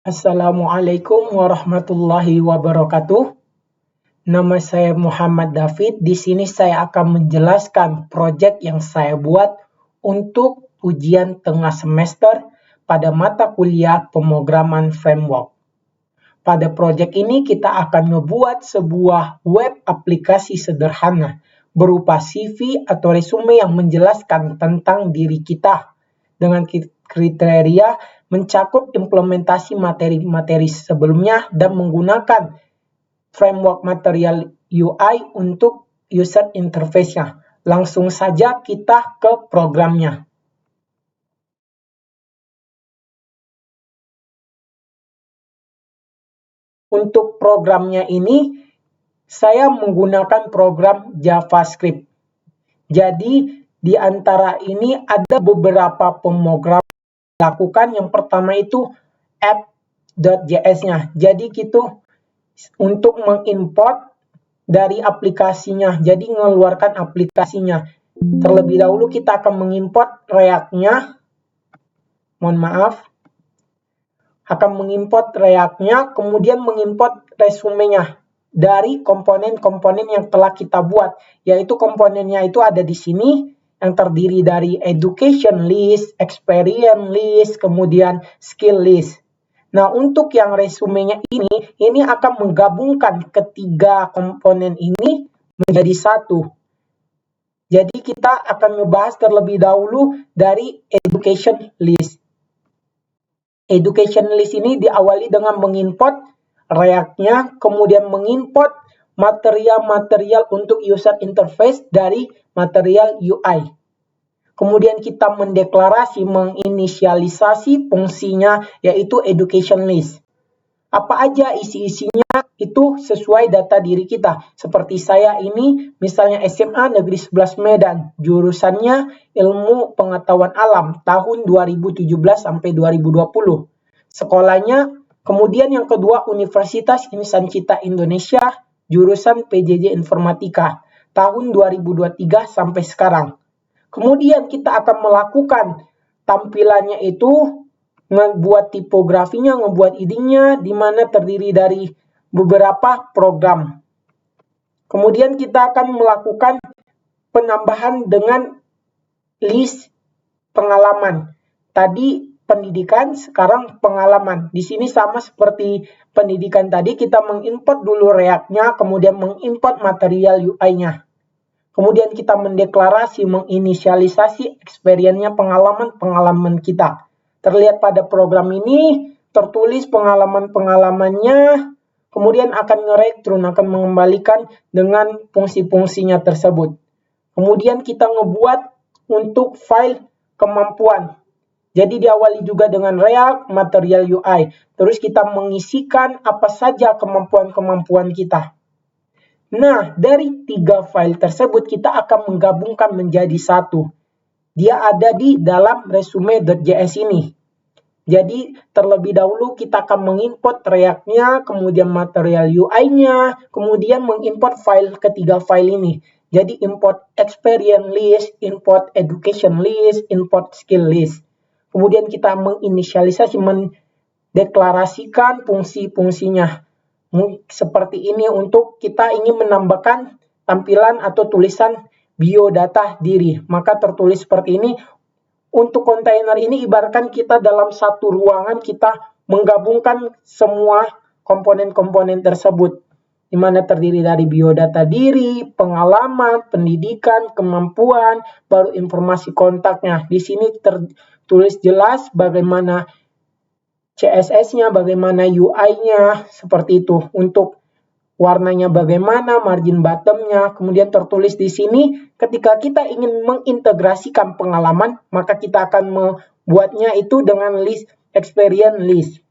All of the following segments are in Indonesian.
Assalamualaikum warahmatullahi wabarakatuh. Nama saya Muhammad David. Di sini saya akan menjelaskan proyek yang saya buat untuk ujian tengah semester pada mata kuliah pemrograman framework. Pada proyek ini kita akan membuat sebuah web aplikasi sederhana berupa CV atau resume yang menjelaskan tentang diri kita dengan kriteria mencakup implementasi materi-materi sebelumnya dan menggunakan framework material UI untuk user interface-nya. Langsung saja kita ke programnya. Untuk programnya ini, saya menggunakan program JavaScript. Jadi, di antara ini ada beberapa pemrograman lakukan. Yang pertama itu app.js-nya. Jadi, kita untuk mengimport dari aplikasinya. Jadi, mengeluarkan aplikasinya. Terlebih dahulu kita akan mengimport React-nya. Mohon maaf. Akan mengimport React-nya, kemudian mengimport resume-nya dari komponen-komponen yang telah kita buat, yaitu komponennya itu ada di sini, yang terdiri dari education list, experience list, kemudian skill list. Nah, untuk yang resumenya ini akan menggabungkan ketiga komponen ini menjadi satu. Jadi kita akan membahas terlebih dahulu dari education list. Education list ini diawali dengan mengimport React-nya, kemudian mengimport material-material untuk user interface dari material UI. Kemudian kita menginisialisasi fungsinya, yaitu education list. Apa aja isi-isinya itu sesuai data diri kita. Seperti saya ini, misalnya SMA Negeri 11 Medan, jurusannya Ilmu Pengetahuan Alam tahun 2017 sampai 2020. Sekolahnya, kemudian yang kedua Universitas Insan Cipta Indonesia, jurusan PJJ Informatika tahun 2023 sampai sekarang. Kemudian kita akan melakukan tampilannya itu ngebuat tipografinya, ngebuat ID-nya, di mana terdiri dari beberapa program. Kemudian kita akan melakukan penambahan dengan list pengalaman. Tadi pendidikan, sekarang pengalaman. Di sini sama seperti pendidikan tadi, kita mengimport dulu React-nya, kemudian mengimport material UI-nya. Kemudian kita mendeklarasi, menginisialisasi experience-nya, pengalaman-pengalaman kita. Terlihat pada program ini, tertulis pengalaman-pengalamannya, kemudian akan nge-return, akan mengembalikan dengan fungsi-fungsinya tersebut. Kemudian kita ngebuat untuk file kemampuan. Jadi diawali juga dengan React, material UI. Terus kita mengisikan apa saja kemampuan-kemampuan kita. Nah, dari 3 file tersebut kita akan menggabungkan menjadi satu. Dia ada di dalam resume.js ini. Jadi terlebih dahulu kita akan mengimport React-nya, kemudian material UI-nya, kemudian mengimport file ketiga file ini. Jadi import experience list, import education list, import skill list. Kemudian kita menginisialisasi, mendeklarasikan fungsi-fungsinya. Seperti ini untuk kita ingin menambahkan tampilan atau tulisan biodata diri. Maka tertulis seperti ini. Untuk kontainer ini ibaratkan kita dalam satu ruangan, kita menggabungkan semua komponen-komponen tersebut, di mana terdiri dari biodata diri, pengalaman, pendidikan, kemampuan, baru informasi kontaknya. Di sini tertulis jelas bagaimana CSS-nya, bagaimana UI-nya, seperti itu. Untuk warnanya bagaimana, margin bottom-nya, kemudian tertulis di sini. Ketika kita ingin mengintegrasikan pengalaman, maka kita akan membuatnya itu dengan list experience list.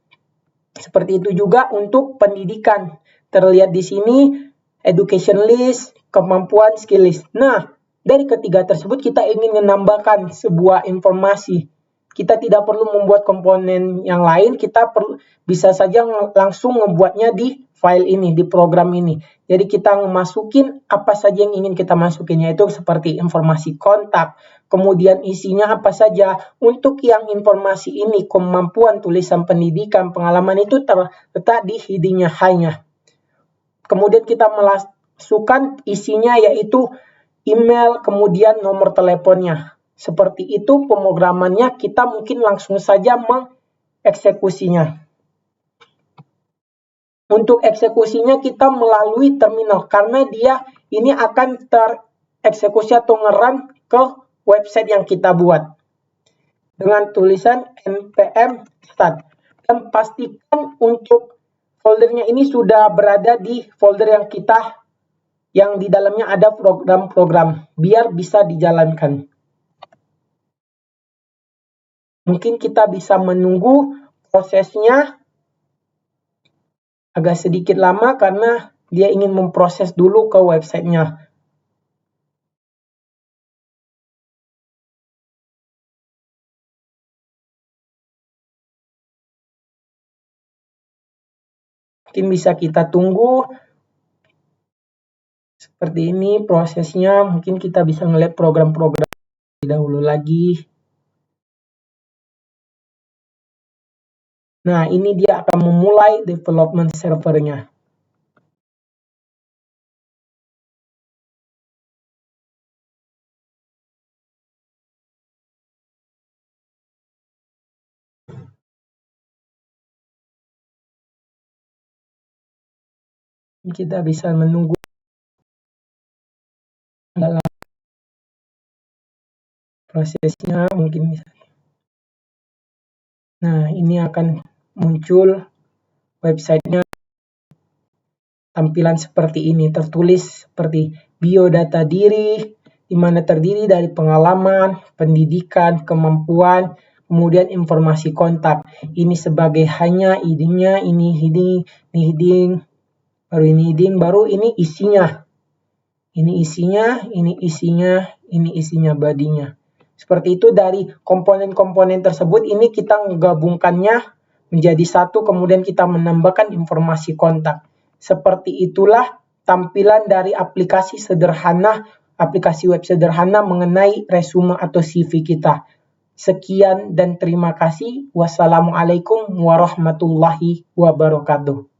Seperti itu juga untuk pendidikan. Terlihat di sini education list, kemampuan skill list. Nah, dari ketiga tersebut kita ingin menambahkan sebuah informasi. kita tidak perlu membuat komponen yang lain, kita bisa saja langsung membuatnya di file ini, di program ini. Jadi kita masukin apa saja yang ingin kita masukin, yaitu seperti informasi kontak, kemudian isinya apa saja. Untuk yang informasi ini, kemampuan tulisan pendidikan, pengalaman itu terletak di headingnya hanya. Kemudian kita masukkan isinya yaitu email, kemudian nomor teleponnya. Seperti itu pemrogramannya, kita mungkin langsung saja mengeksekusinya. Untuk eksekusinya kita melalui terminal, karena dia ini akan tereksekusi atau ngerun ke website yang kita buat. Dengan tulisan npm start. Dan pastikan untuk foldernya ini sudah berada di folder yang di dalamnya ada program-program, biar bisa dijalankan. Mungkin kita bisa menunggu prosesnya agak sedikit lama karena dia ingin memproses dulu ke websitenya. Mungkin bisa kita tunggu. Seperti ini prosesnya, mungkin kita bisa melihat program-program dahulu lagi. Nah, ini dia akan memulai development servernya. Kita bisa menunggu dalam prosesnya mungkin bisa. Nah, ini akan muncul websitenya, tampilan seperti ini, tertulis seperti biodata diri, di mana terdiri dari pengalaman, pendidikan, kemampuan, kemudian informasi kontak. Ini sebagai hanya ID-nya, ini heading, baru ini isinya. Ini isinya bodinya. Seperti itu, dari komponen-komponen tersebut ini kita menggabungkannya menjadi satu, kemudian kita menambahkan informasi kontak. Seperti itulah tampilan dari aplikasi web sederhana mengenai resume atau CV kita. Sekian dan terima kasih. Wassalamualaikum warahmatullahi wabarakatuh.